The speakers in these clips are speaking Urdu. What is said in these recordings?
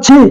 6,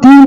3,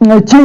6,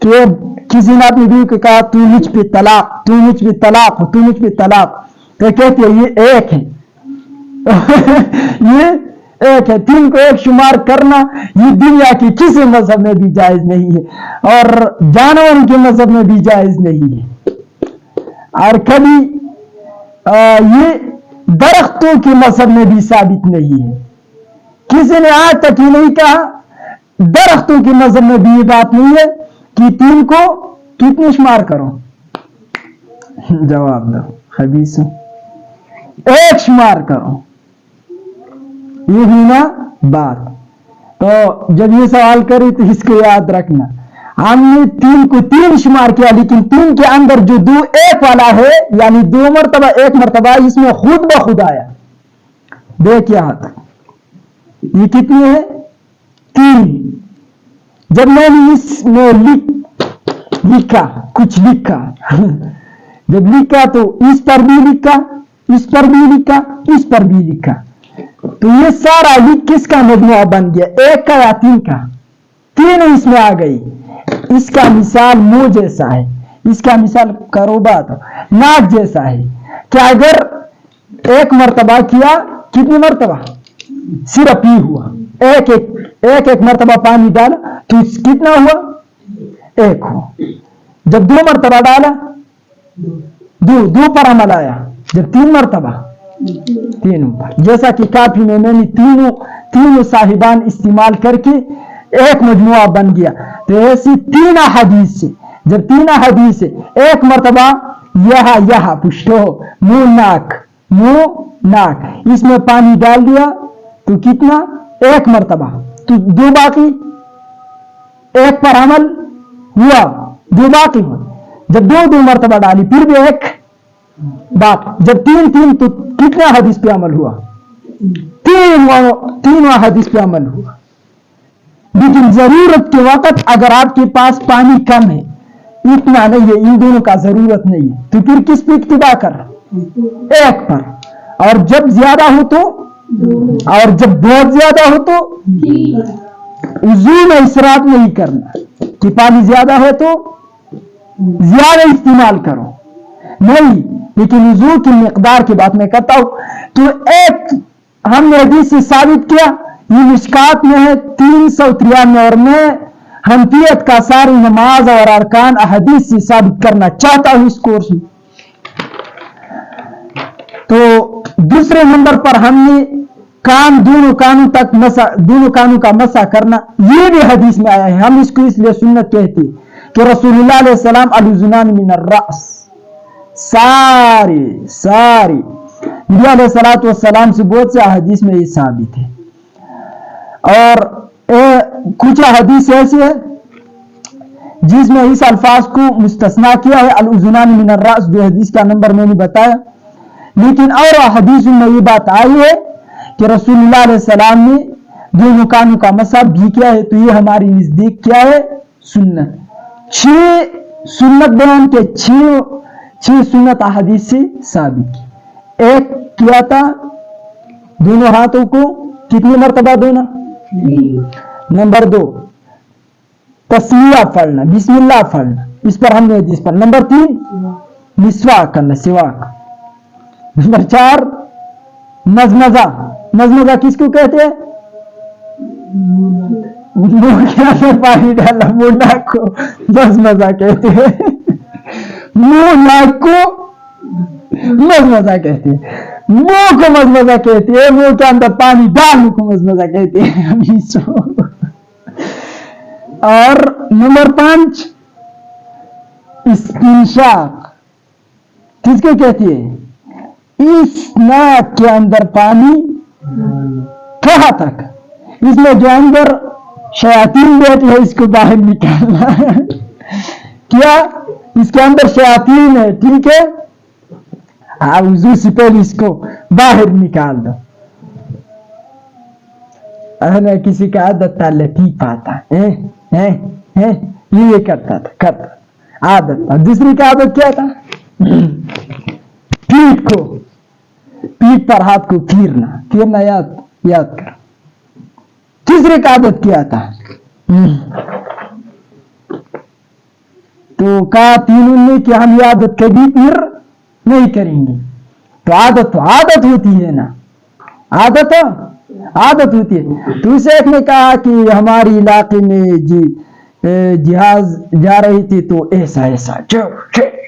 کہ کسی نے اپنی بیوی کو کہا تو مجھ پہ طلاق، تو مجھ پہ طلاق ہو، تو مجھ پہ طلاق، تو کہتی ہے یہ ایک ہے یہ ایک ہے، تین کو ایک شمار کرنا یہ دنیا کی کسی مذہب میں بھی جائز نہیں ہے اور جانوروں کے مذہب میں بھی جائز نہیں ہے، اور کبھی یہ درختوں کے مذہب میں بھی ثابت نہیں ہے. کسی نے آج تک یہ نہیں کہا، درختوں کے مذہب میں بھی یہ بات نہیں ہے کہ تین کو کتنے شمار کرو. جواب دو خبیث، ایک شمار کرو. یہ بھی نا بات. تو جب یہ سوال کرے تو اس کو یاد رکھنا، ہم نے تین کو تین شمار کیا، لیکن تین کے اندر جو دو ایک والا ہے یعنی دو مرتبہ ایک مرتبہ اس میں خود بخود آیا. دیکھ یہاں تک یہ کتنی ہے؟ تین. جب میں نے اس میں لکھا کچھ لکھا جب لکھا تو اس پر بھی لکھا، اس پر بھی لکھا، اس پر بھی لکھا، تو یہ سارا لکھ کس کا مجموعہ بن گیا؟ ایک کا یا تین کا؟ تینوں اس میں آ گئی. اس کا مثال منہ جیسا ہے، اس کا مثال کرو بات ناک جیسا ہے کہ اگر ایک مرتبہ کیا، کتنی مرتبہ؟ صرف یہ ہوا ایک مرتبہ پانی ڈالا تو کتنا ہوا؟ ایک ہوا. جب دو مرتبہ ڈالا دو پر عمل آیا، جب تین مرتبہ تینوں پر. جیسا کہ کافی میں نے تینوں صاحبان استعمال کر کے ایک مجموعہ بن گیا. تو ایسی تین حدیث سے جب تین حدیث سے ایک مرتبہ یہاں پشتو منہ ناک اس میں پانی ڈال دیا تو کتنا؟ ایک مرتبہ. تو دو باقی، ایک پر عمل ہوا، دو باقی ہوا. جب دو مرتبہ ڈالی پھر بھی ایک باقی. جب تین تو کتنا حدیث پہ عمل ہوا؟ تین حدیث پہ عمل ہوا. لیکن ضرورت کے وقت اگر آپ کے پاس پانی کم ہے، اتنا نہیں ہے، ان دونوں کا ضرورت نہیں ہے، تو پھر کس پہ اقتدا کر؟ ایک پر. اور جب زیادہ ہو تو، اور جب بہت زیادہ ہو تو وضو میں اسراف نہیں کرنا کہ پانی زیادہ ہے تو زیادہ استعمال کرو نہیں، لیکن وضو کی مقدار کی بات میں کرتا ہوں. تو ایک ہم نے حدیث سے ثابت کیا، یہ مشکات میں ہے 393، اور میں حنفیت کا ساری نماز اور ارکان احادیث سے ثابت کرنا چاہتا ہوں اس کورس میں. تو دوسرے نمبر پر ہم نے دونوں کانوں کا مسح کرنا، یہ بھی حدیث میں آیا ہے. ہم اس کو اس لیے سنت کہتے ہیں کہ رسول اللہ علیہ السلام الاذنان من الرأس، ساری نبی علیہ الصلوۃ والسلام سے بہت سے حدیث میں یہ ثابت ہے. اور کچھ حدیث ایسی ہے جس میں اس الفاظ کو مستثنا کیا ہے، الاذنان من الرأس، جو حدیث کا نمبر میں نے بتایا. لیکن اور حدیث میں یہ بات آئی ہے کہ رسول اللہ علیہ السلام نے دونوں کانوں کا مسح بھی کیا ہے. تو یہ ہماری نزدیک کیا ہے؟ سنت. 6 سنت بیان کے 6 سنت احادیث سے ثابت. ایک کیا تھا دونوں ہاتھوں کو کتنی مرتبہ دھونا. نمبر 2 تسمیہ پڑھنا، بسم اللہ پڑھنا، اس پر ہم نے حدیث پر. نمبر 3 مسواک کرنا، سواک. نمبر 4 مزمزہ کس کو کہتے ہیں؟ منہ کے اندر پانی ڈالنا، منہ ناک کو مزمزہ کہتے ہیں. منہ ناک کو مزمزہ کہتے ہیں، منہ کو مزمزہ کہتے ہیں، منہ کے اندر پانی ڈالنے کو مزمزہ کہتے ہیں. اور نمبر 5 استنشاق کس کو کہتی ہے؟ اس ناک کے اندر پانی کہاں تک، اس میں جو اندر شیاطین بیٹھے ہے اس کو باہر نکالنا. کیا اس کے اندر شیاطین ہے؟ ٹھیک ہے، وضو سے پہلے اس کو باہر نکال دو. کسی کا عادت تھا لطیف آتا یہ کرتا تھا عادت تھا. دوسری کا عادت کیا تھا؟ پیٹ پر ہاتھ کو پھیرنا یاد کر. تیسرے کا عادت کیا تھا؟ تو کہا تینوں نے کہ ہم یہ عادت کبھی پھر نہیں کریں گے. تو عادت ہوتی ہے نا, عادت ہوتی ہے. تو اسے ایک نے کہا کہ ہماری علاقے میں جہاز جا رہی تھی تو ایسا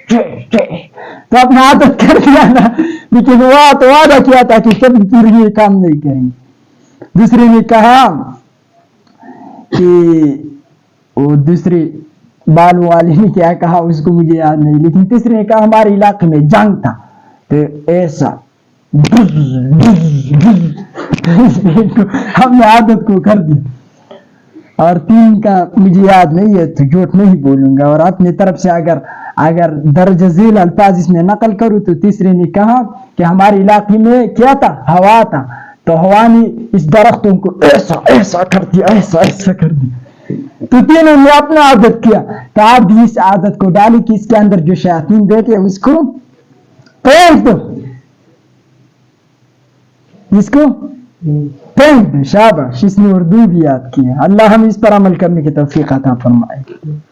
تو اپنا عادت کر دیا نا, لیکن وہ تو وعدہ کیا تھا کہ کبھی پھر یہ کام نہیں کریں گے. دوسرے نے کہا کہ وہ دوسرے بالوں والے نے کیا کہا اس کو مجھے یاد نہیں, لیکن تیسرے نے کہا ہمارے علاقے میں جنگ تھا تو ایسا ہم نے عادت کو کر دیا. اور تین کا مجھے یاد نہیں ہے تو جھوٹ نہیں بولوں گا. اور اپنی طرف سے اگر درجہ ذیل الفاظ اس میں نقل کروں تو تیسرے نے کہا کہ ہمارے علاقے میں کیا تھا, ہوا تھا, تو ہوا نے اس درختوں کو ایسا کر دیا, ایسا کر دیا. تو تینوں نے اپنا عادت کیا. تو آپ بھی اس عادت کو ڈالی کہ اس کے اندر جو شیاطین بیٹھے اس کو پھینک دو, اس کو پھینک دو. شاباش, اس نے اردو بھی یاد کی ہے. اللہ ہم اس پر عمل کرنے کی توفیق عطا فرمائے.